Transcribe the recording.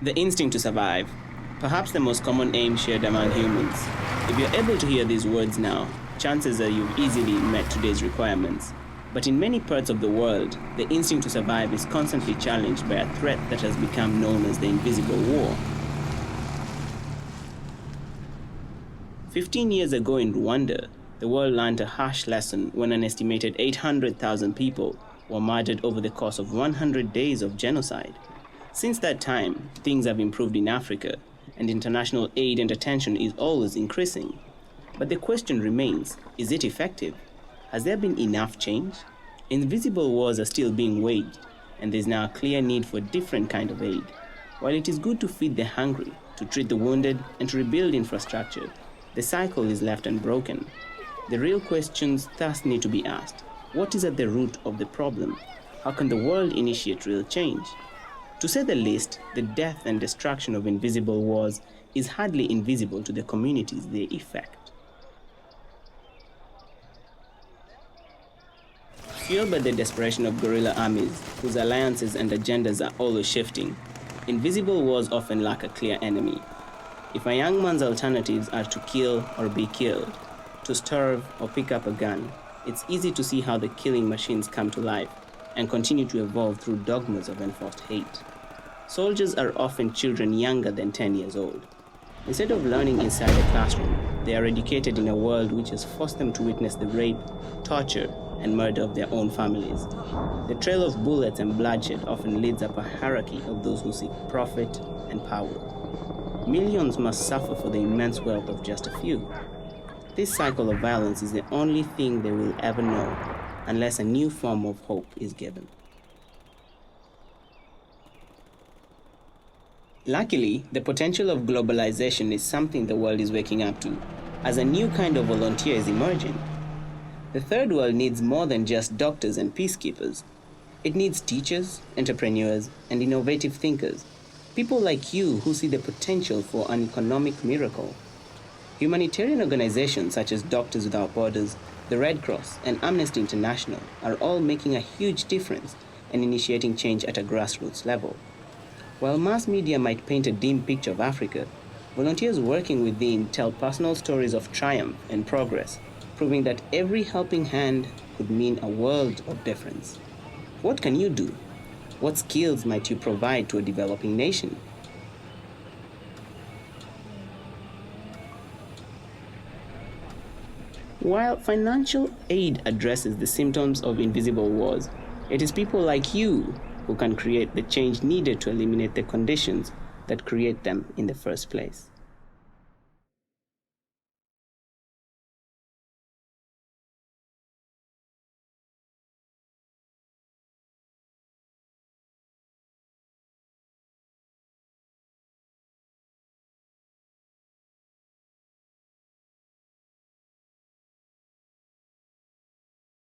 The instinct to survive, perhaps the most common aim shared among humans. If you're able to hear these words now, chances are you've easily met today's requirements. But in many parts of the world, the instinct to survive is constantly challenged by a threat that has become known as the invisible war. 15 years ago in Rwanda, the world learned a harsh lesson when an estimated 800,000 people were murdered over the course of 100 days of genocide. Since that time, things have improved in Africa, and international aid and attention is always increasing. But the question remains, is it effective? Has there been enough change? Invisible wars are still being waged, and there's now a clear need for a different kind of aid. While it is good to feed the hungry, to treat the wounded, and to rebuild infrastructure, the cycle is left unbroken. The real questions thus need to be asked. What is at the root of the problem? How can the world initiate real change? To say the least, the death and destruction of invisible wars is hardly invisible to the communities they affect. Fueled by the desperation of guerrilla armies, whose alliances and agendas are always shifting, invisible wars often lack a clear enemy. If a young man's alternatives are to kill or be killed, to starve or pick up a gun, it's easy to see how the killing machines come to life and continue to evolve through dogmas of enforced hate. Soldiers are often children younger than 10 years old. Instead of learning inside a classroom, they are educated in a world which has forced them to witness the rape, torture, and murder of their own families. The trail of bullets and bloodshed often leads up a hierarchy of those who seek profit and power. Millions must suffer for the immense wealth of just a few. This cycle of violence is the only thing they will ever know, unless a new form of hope is given. Luckily, the potential of globalization is something the world is waking up to, as a new kind of volunteer is emerging. The third world needs more than just doctors and peacekeepers. It needs teachers, entrepreneurs, and innovative thinkers, people like you who see the potential for an economic miracle. Humanitarian organizations such as Doctors Without Borders, the Red Cross, and Amnesty International are all making a huge difference and initiating change at a grassroots level. While mass media might paint a dim picture of Africa, volunteers working within tell personal stories of triumph and progress, proving that every helping hand could mean a world of difference. What can you do? What skills might you provide to a developing nation? While financial aid addresses the symptoms of invisible wars, it is people like you who can create the change needed to eliminate the conditions that create them in the first place.